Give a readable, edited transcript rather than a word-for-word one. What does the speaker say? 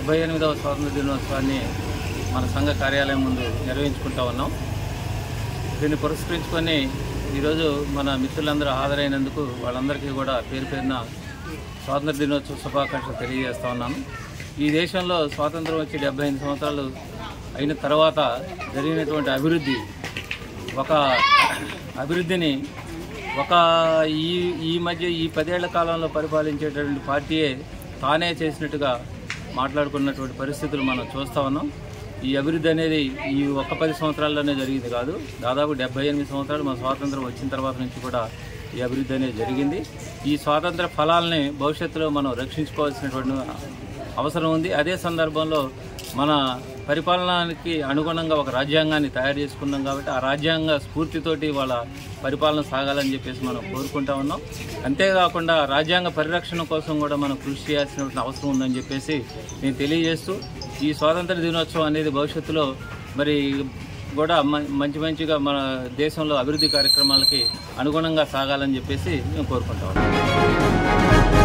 78వ స్వాతంత్ర దినోత్సవాన్ని మన సంఘ కార్యాలయం ముందు నిర్వహించుకుంటూ ఉన్నాం. దీన్ని పురస్కరించుకొని ఈరోజు మన మిత్రులందరూ హాజరైనందుకు వాళ్ళందరికీ కూడా పేరు పేరున స్వాతంత్ర దినోత్సవ శుభాకాంక్షలు తెలియజేస్తూ ఉన్నాను. ఈ దేశంలో స్వాతంత్రం వచ్చి 75 సంవత్సరాలు అయిన తర్వాత జరిగినటువంటి అభివృద్ధిని ఈ మధ్య ఈ 10 ఏళ్ల కాలంలో పరిపాలించేటటువంటి పార్టీయే తానే చేసినట్టుగా మాట్లాడుకున్నటువంటి పరిస్థితులు మనం చూస్తూ ఉన్నాం. ఈ అభివృద్ధి అనేది ఈ 10 సంవత్సరాల్లోనే జరిగింది కాదు. దాదాపు 78 సంవత్సరాలు మన స్వాతంత్రం వచ్చిన తర్వాత నుంచి కూడా ఈ అభివృద్ధి అనేది జరిగింది. ఈ స్వాతంత్ర ఫలాలని భవిష్యత్తులో మనం రక్షించుకోవాల్సినటువంటి అవసరం ఉంది. అదే సందర్భంలో మన పరిపాలనకి అనుగుణంగా ఒక రాజ్యాంగాన్ని తయారు చేసుకున్నాం కాబట్టి ఆ రాజ్యాంగ స్ఫూర్తితోటి వాళ్ళ పరిపాలన సాగాలని చెప్పేసి మనం కోరుకుంటా ఉన్నాం. అంతేకాకుండా రాజ్యాంగ పరిరక్షణ కోసం కూడా మనం కృషి చేయాల్సినటువంటి అవసరం ఉందని చెప్పేసి నేను తెలియజేస్తూ ఈ స్వాతంత్ర దినోత్సవం అనేది భవిష్యత్తులో మరి కూడా మంచిగా మన దేశంలో అభివృద్ధి కార్యక్రమాలకి అనుగుణంగా సాగాలని చెప్పేసి మేము కోరుకుంటా ఉన్నాం.